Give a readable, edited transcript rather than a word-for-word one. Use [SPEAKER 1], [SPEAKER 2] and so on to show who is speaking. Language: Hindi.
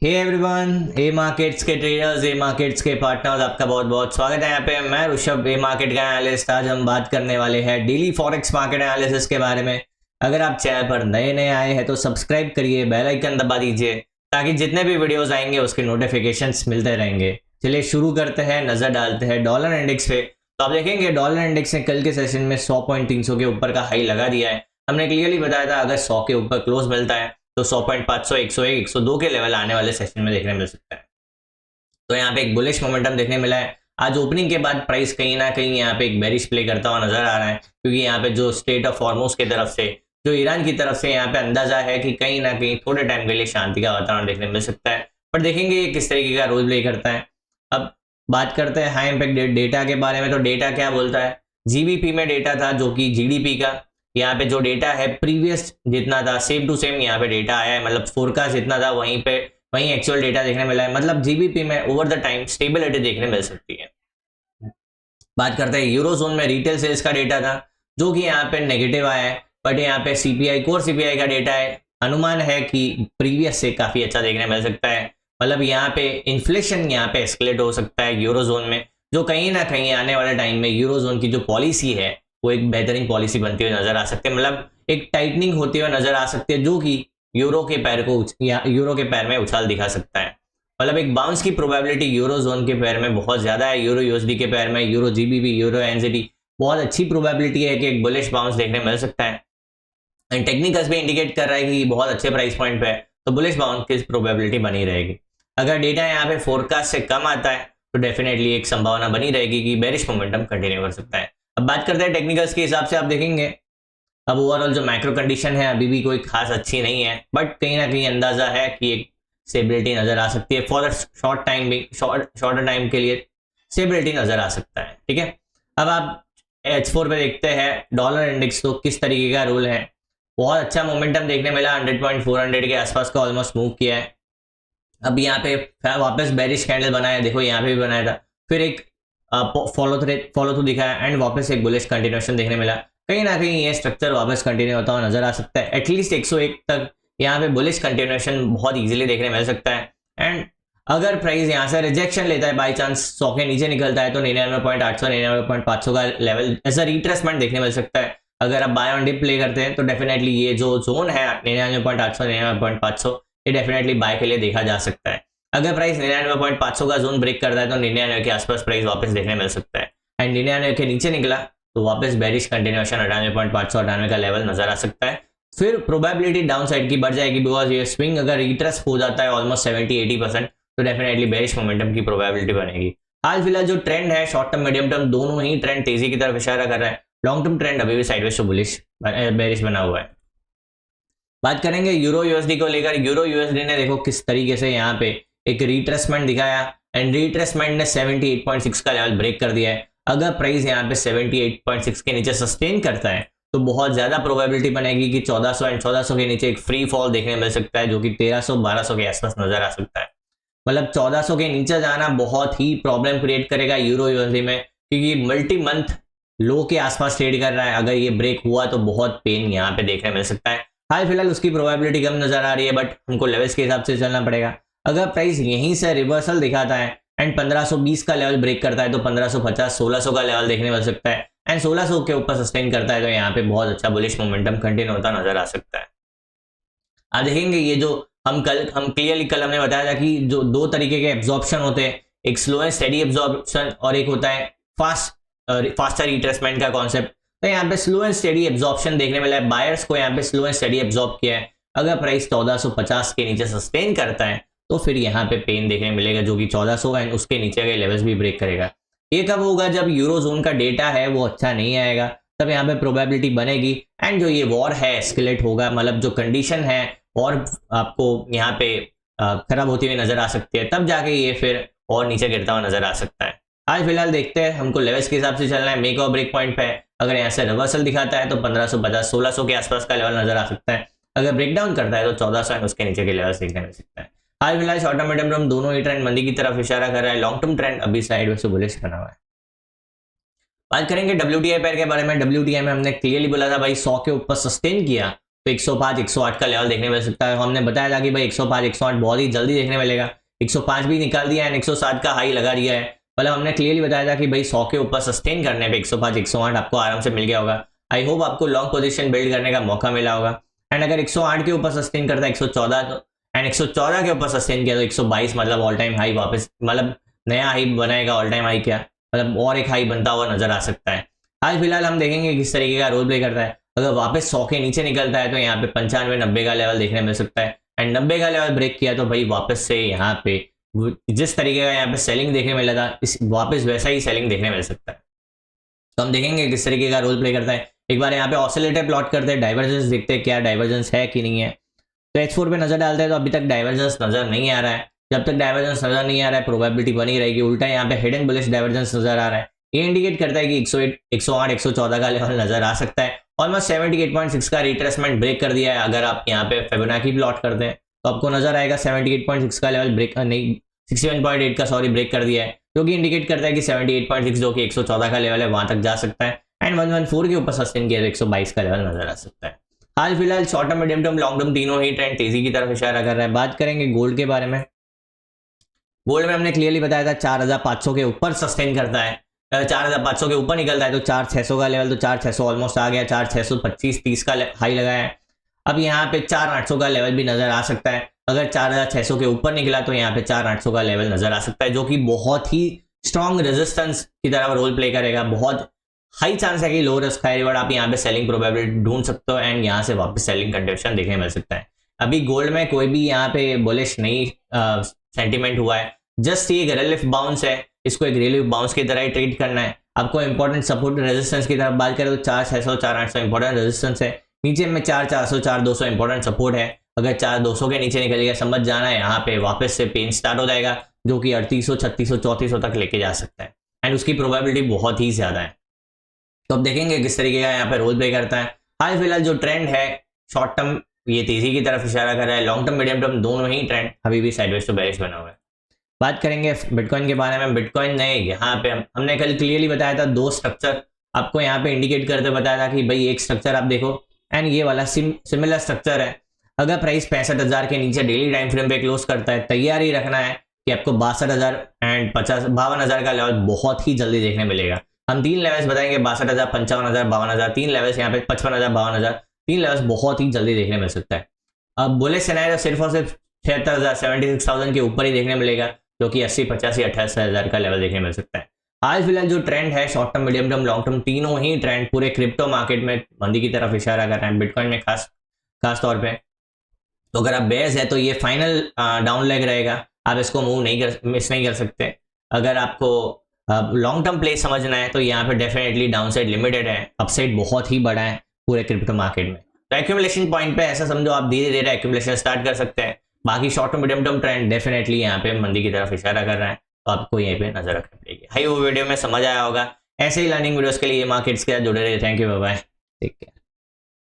[SPEAKER 1] हे एवरीवन, ए मार्केट्स के ट्रेडर्स, ए मार्केट्स के पार्टनर्स, आपका बहुत बहुत स्वागत है यहाँ पे। मैं ऋषभ, ए मार्केट का एनालिस्ट। आज हम बात करने वाले हैं डेली फॉरेक्स मार्केट एनालिसिस के बारे में। अगर आप चैनल पर नए नए आए हैं तो सब्सक्राइब करिए, बेल आइकन दबा दीजिए ताकि जितने भी वीडियोस आएंगे उसके नोटिफिकेशंस मिलते रहेंगे। चलिए शुरू करते हैं, नजर डालते हैं डॉलर इंडेक्स पे। तो आप देखेंगे डॉलर इंडेक्स ने कल के सेशन में 100.300 के ऊपर का हाई लगा दिया है। हमने क्लियरली बताया था अगर 100 के ऊपर क्लोज मिलता है तो 100.500, 101, 102 के लेवल आने वाले सेशन में देखने मिल सकता है। तो यहाँ पे एक बुलिश मोमेंटम देखने मिला है। आज ओपनिंग के बाद प्राइस कहीं ना कहीं यहाँ पे एक बेरिश प्ले करता हुआ नजर आ रहा है, क्योंकि यहाँ पे जो स्टेट ऑफ हॉर्मोज की तरफ से, जो ईरान की तरफ से यहाँ पे अंदाजा है कि कहीं ना कहीं थोड़े टाइम के लिए शांति का वातावरण देखने मिल सकता है। पर देखेंगे ये किस तरीके का रोल प्ले करता है। अब बात करते हैं हाई इम्पैक्ट डेटा के बारे में। तो डेटा क्या बोलता है, जीबीपी में डेटा था जो कि जीडीपी का। यहाँ पे जो डेटा है प्रीवियस जितना था सेम टू सेम यहाँ पे डेटा आया है, मतलब फोरकास्ट जितना था वहीं एक्चुअल डेटा देखने मिला है। मतलब जीबीपी में ओवर द टाइम स्टेबिलिटी देखने मिल सकती है। बात करते हैं यूरोजोन में रिटेल सेल्स का डेटा था जो कि यहाँ पे नेगेटिव आया है, बट यहाँ पे सीपीआई, कोर सीपीआई का डेटा है, अनुमान है कि प्रीवियस से काफी अच्छा देखने मिल सकता है। मतलब यहाँ पे इन्फ्लेशन यहाँ पे एस्केलेट हो सकता है यूरोजोन में, जो कहीं ना कहीं आने वाले टाइम में यूरोजोन की जो पॉलिसी है वो एक बेहतरीन पॉलिसी बनती हुई नजर आ सकती है। मतलब एक टाइटनिंग होती हुई नजर आ सकती है जो कि यूरो के पैर में उछाल दिखा सकता है। मतलब एक बाउंस की प्रोबेबिलिटी यूरोजोन के पैर में बहुत ज्यादा है, यूरो यूएसडी के पैर में, यूरो जीबीबी, यूरो एनजेडी बहुत अच्छी प्रोबेबिलिटी है कि एक बुलिश बाउंस देखने मिल सकता है। एंड टेक्निकल्स भी इंडिकेट कर रहा है कि बहुत अच्छे प्राइस पॉइंट पे है तो बुलिश बाउंस की प्रोबेबिलिटी बनी रहेगी। अगर डेटा यहाँ पे फोरकास्ट से कम आता है तो डेफिनेटली एक संभावना बनी रहेगी कि बेरिश मोमेंटम कंटिन्यू कर सकता है। अब बात करते हैं टेक्निकल्स के हिसाब से। आप देखेंगे अब ओवरऑल जो मैक्रो कंडीशन है अभी भी कोई खास अच्छी नहीं है, बट कहीं ना कहीं अंदाजा है कि एक स्टेबिलिटी नजर आ सकती है। फॉर शॉर्टर टाइम के लिए स्टेबिलिटी नजर आ सकता है। ठीक है, अब आप H4 पे देखते हैं डॉलर इंडेक्स तो किस तरीके का रोल है। बहुत अच्छा मोमेंटम देखने मिला, 100.400 के आसपास का ऑलमोस्ट मूव किया है। अब यहाँ पे वापस बेरिश कैंडल बनाया, देखो यहाँ पे भी बनाया था, फिर एक फॉलो थ्रू दिखाया एंड वापस एक बुलिश कंटिन्यूएशन देखने मिला। कहीं ना कहीं ये स्ट्रक्चर वापस कंटिन्यू होता हुआ नजर आ सकता है। एटलीस्ट 101 तक यहाँ पे बुलिश कंटिन्यूएशन बहुत इजीली देखने मिल सकता है। एंड अगर प्राइस यहाँ से रिजेक्शन लेता है, बाई चांस 100 के नीचे निकलता है, तो 99.800, 99.500 का लेवल एज अ रिट्रेसमेंट देखने मिल सकता है। अगर आप बाय ऑन डिप प्ले करते हैं तो डेफिनेटली ये जो जोन है 99.800, 99.500 ये डेफिनेटली बाय के लिए देखा जा सकता है। अगर प्राइस 99.500 का जोन ब्रेक करता है तो 99 के आसपास प्राइस वापस देखने मिल सकता है। एंड 99 के नीचे निकला तो वापस बेरिश कंटिन्यूएशन 98.500, 98 का लेवल नजर आ सकता है। फिर प्रोबेबिलिटी डाउन साइड की बढ़ जाएगी, बिकॉज ये स्विंग अगर रिट्रेस हो जाता है ऑलमोस्ट 70-80% तो डेफिनेटली बेरिश मोमेंटम की प्रोबेबिलिटी बनेगी। हाल फिलहाल जो ट्रेंड है शॉर्ट टर्म, मीडियम टर्म दोनों ही ट्रेंड तेजी की तरफ इशारा कर रहा है। लॉन्ग टर्म ट्रेंड अभी भी साइडवेज बुलिश बेरिश बना हुआ है। बात करेंगे यूरो यूएसडी को लेकर। यूरो यूएसडी ने देखो किस तरीके से यहाँ पे एक रिट्रेसमेंट दिखाया एंड रिट्रेसमेंट ने 78.6 का लेवल ब्रेक कर दिया है। अगर प्राइस यहाँ पे 78.6 के नीचे सस्टेन करता है तो बहुत ज्यादा प्रोबेबिलिटी बनेगी कि 1400 एंड 1400 के नीचे एक फ्री फॉल देखने मिल सकता है, जो कि 1300-1200 के आसपास नजर आ सकता है। मतलब 1400 के नीचे जाना बहुत ही प्रॉब्लम क्रिएट करेगा यूरो यूएसडी में, क्योंकि मल्टी मंथ लो के आसपास ट्रेड कर रहा है। अगर ये ब्रेक हुआ तो बहुत पेन यहाँ पे देखने मिल सकता है। हाल फिलहाल उसकी प्रोबेबिलिटी कम नजर आ रही है, बट हमको लेवल्स के हिसाब से चलना पड़ेगा। अगर प्राइस यहीं से रिवर्सल दिखाता है एंड 1520 का लेवल ब्रेक करता है तो 1550, 1600 का लेवल देखने मिल सकता है एंड 1600 के ऊपर सस्टेन करता है तो यहाँ पे बहुत अच्छा बुलिश मोमेंटम कंटिन्यू होता नजर आ सकता है। आप देखेंगे ये जो हम क्लियरली कल हमने बताया था कि जो दो तरीके के एब्जॉर्प्शन होते हैं, एक स्लो एंड स्टेडी एब्जॉर्प्शन और एक होता है फास्टर रिट्रेसमेंट का कॉन्सेप्ट। तो यहाँ पे स्लो एंड स्टेडी एब्जॉर्प्शन देखने मिला है। बायर्स को यहाँ पे स्लो एंड स्टेडी एब्जॉर्ब किया है। अगर प्राइस 1450 के नीचे सस्टेन करता है तो फिर यहाँ पे पेन देखने मिलेगा, जो कि 1400 एंड उसके नीचे के लेवल्स भी ब्रेक करेगा। ये कब होगा, जब यूरोजोन का डेटा है वो अच्छा नहीं आएगा, तब यहाँ पे प्रोबेबिलिटी बनेगी एंड जो ये वॉर है एस्केलेट होगा। मतलब जो कंडीशन है और आपको यहाँ पे खराब होती हुई नजर आ सकती है, तब जाके ये फिर और नीचे गिरता हुआ नजर आ सकता है। आज फिलहाल देखते हैं, हमको लेवल्स के हिसाब से चलना है। मेक और ब्रेक पॉइंट पे अगर यहाँ से रिवर्सल दिखाता है तो 1550, 1600 के आसपास का लेवल नजर आ सकता है। अगर ब्रेकडाउन करता है तो 1400 एंड उसके नीचे के लेवल्स देखने मिल सकता है। हाल फिलहाल शॉर्ट टर्म, मीडियम टर्म दोनों ही ट्रेंड मंदी की तरफ इशारा कर रहा है। लॉन्ग टर्म ट्रेंड अभी साइडवेज से बुलिश बना हुआ है। बात करेंगे WTI पेयर के बारे में। WTI में हमने क्लियरली बोला था भाई 100 के ऊपर सस्टेन किया तो 105 108 का लेवल देखने मिल सकता है। हमने बताया था कि भाई 105 108 बहुत ही जल्दी देखने मिलेगा। 105 भी निकाल दिया है, 107 का हाई लगा दिया है। मतलब हमने क्लियरली बताया था कि भाई 100 के ऊपर सस्टेन करने पे 105 108 आपको आराम से मिल गया होगा। आई होप आपको लॉन्ग पोजीशन बिल्ड करने का मौका मिला होगा। एंड अगर 108 के ऊपर सस्टेन करता है 114 तो, एंड 114 के ऊपर सस्टेन किया तो 122 मतलब ऑल टाइम हाई वापस, मतलब नया हाई बनाएगा। ऑल टाइम हाई क्या मतलब और एक हाई बनता हुआ नजर आ सकता है। हाल फिलहाल हम देखेंगे किस तरीके का रोल प्ले करता है। अगर वापस 100 के नीचे निकलता है तो यहाँ पे 95 90 का लेवल देखने मिल सकता है। एंड 90 का लेवल ब्रेक किया तो भाई वापस से यहाँ पे जिस तरीके का यहाँ पे सेलिंग देखने मिला था इस वापस वैसा ही सेलिंग देखने मिल सकता है। तो हम देखेंगे किस तरीके का रोल प्ले करता है। एक बार यहाँ पे ऑसिलेटर प्लॉट करते हैं, डाइवर्जेंस देखते हैं क्या डाइवर्जेंस है कि नहीं है। तो H4 पे नजर डालते हैं तो अभी तक डाइवर्जेंस नजर नहीं आ रहा है। जब तक डाइवर्जेंस नजर नहीं आ रहा है प्रोबेबिलिटी बनी रहेगी। उल्टा यहाँ पे हिडन बुलिश डाइवर्जेंस नजर आ रहा है। ये इंडिकेट करता है कि 108 114 का लेवल नजर आ सकता है। ऑलमोस्ट 78.6 का रिट्रेसमेंट ब्रेक कर दिया है। अगर आप यहाँ पे फिबोनाची प्लॉट करते हैं तो आपको नजर आएगा 78.6 का लेवल ब्रेक नहीं 61.8 का सॉरी ब्रेक कर दिया है, जो कि इंडिकेट करता है कि 78.6 जो कि 114 का लेवल है वहां तक जा सकता है। एंड 114 के ऊपर सस्टेन किया तो 122 का लेवल नजर आ सकता है। हाल फिलहाल short term, medium term, long term तीनों ही ट्रेंड तेजी की तरफ इशारा कर रहा है। बात करेंगे गोल्ड के बारे में। गोल्ड में हमने क्लियरली बताया था 4500 के ऊपर सस्टेन करता है, 4500 के ऊपर निकलता है तो 4600 का लेवल, तो 4600 ऑलमोस्ट आ गया। 4625 30 का हाई लगाया है। अब यहाँ पे 4800 का लेवल भी नजर आ सकता है। अगर 4600 के ऊपर निकला तो यहाँ पे 4800 का लेवल नजर आ सकता है, जो कि बहुत ही स्ट्रॉन्ग रेजिस्टेंस की तरह रोल प्ले करेगा। बहुत हाई चांस है कि लो रिस्क हाई रिवॉर्ड आप यहाँ पे सेलिंग प्रोबेबिलिटी ढूंढ सकते हो एंड यहाँ से वापस सेलिंग कंडीशन देखने मिल सकता है। अभी गोल्ड में कोई भी यहाँ पे बुलिश नहीं सेंटीमेंट हुआ है, जस्ट ये एक रिलीफ बाउंस है। इसको एक रिलीफ बाउंस की तरह ही ट्रीट करना है। आपको इंपॉर्टेंट सपोर्ट रेजिस्टेंस की तरफ बात करें तो 4600 4800 इंपॉर्टेंट रेजिस्टेंस है। नीचे में 4400 4200 इंपॉर्टेंट सपोर्ट है। अगर 4200 के नीचे निकल गया समझ जाना है यहाँ पे वापस से पेन स्टार्ट हो जाएगा, जो कि 3800 3600 3400 तक लेके जा सकता है एंड उसकी प्रोबेबिलिटी बहुत ही ज्यादा है। तो अब देखेंगे किस तरीके का यहाँ पे रोल प्ले करता है। हाल फिलहाल जो ट्रेंड है शॉर्ट टर्म ये तेजी की तरफ इशारा कर रहा है। लॉन्ग टर्म मीडियम टर्म दोनों ही ट्रेंड अभी भी साइडवेज टू बेरिश बना हुआ है। बात करेंगे बिटकॉइन के बारे में। बिटकॉइन ने यहाँ पे हमने कल क्लियरली बताया था दो स्ट्रक्चर आपको यहाँ पे इंडिकेट करते बताया था कि भाई एक स्ट्रक्चर आप देखो एंड ये वाला सिमिलर स्ट्रक्चर है। अगर प्राइस 65,000 के नीचे डेली टाइम फ्रेम पे क्लोज करता है, तैयार ही रखना है कि आपको 62,000 एंड 52,000 का लेवल बहुत ही जल्दी देखने मिलेगा। हम तीन लेवल्स बताएंगे 62,000 55,000 52,000, तीन लेवल्स यहाँ पे 55,000 52,000, तीन लेवल्स बहुत ही जल्दी देखने मिल सकता है। अब बुलिश सिनेरियो सिर्फ और सिर्फ 76,000 76,000 के ऊपर ही देखने मिलेगा, जो कि 80 85 88,000 का लेवल देखने मिल सकता है। हाल फिलहाल जो ट्रेंड है short term medium term long term तीनों ही ट्रेंड पूरे क्रिप्टो मार्केट में मंदी की तरफ इशारा कर रहे हैं। बिटकॉइन में खास तौर पे तो अगर आप बेयर्स है तो ये फाइनल डाउन लेग रहेगा, आप इसको मिस नहीं कर सकते। अगर आपको लॉन्ग टर्म प्ले समझना है तो यहाँ पे डेफिनेटली डाउनसाइड लिमिटेड है, अपसाइड बहुत ही बड़ा है पूरे क्रिप्टो मार्केट में। तो एक्यूमुलेशन पॉइंट पे ऐसा समझो आप धीरे धीरे एक्यूमुलेशन स्टार्ट कर सकते हैं। बाकी short term medium term trend definitely यहाँ पे मंदी की तरफ इशारा कर रहा है, तो आपको यहीं पे नजर रखनी पड़ेगी। हाई वो वीडियो में समझ आया होगा। ऐसे ही लर्निंग वीडियोस के लिए मार्केट्स के साथ जुड़े रहिए। Thank you, bye bye, take care.